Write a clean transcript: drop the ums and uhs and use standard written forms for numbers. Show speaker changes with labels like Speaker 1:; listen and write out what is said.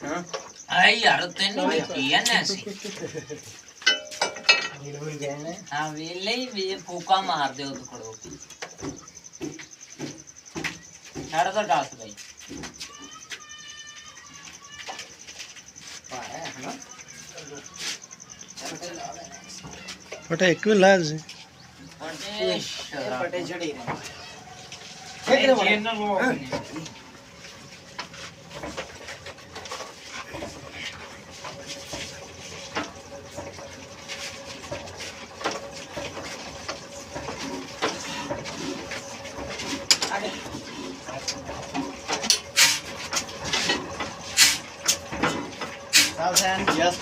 Speaker 1: आई यार तेन किया ना सी हाँ वेले ही फूका मार दे तो खड़ो सारा तो डास भाई
Speaker 2: फटे एक भी लाज
Speaker 3: फटे चढ़ी Just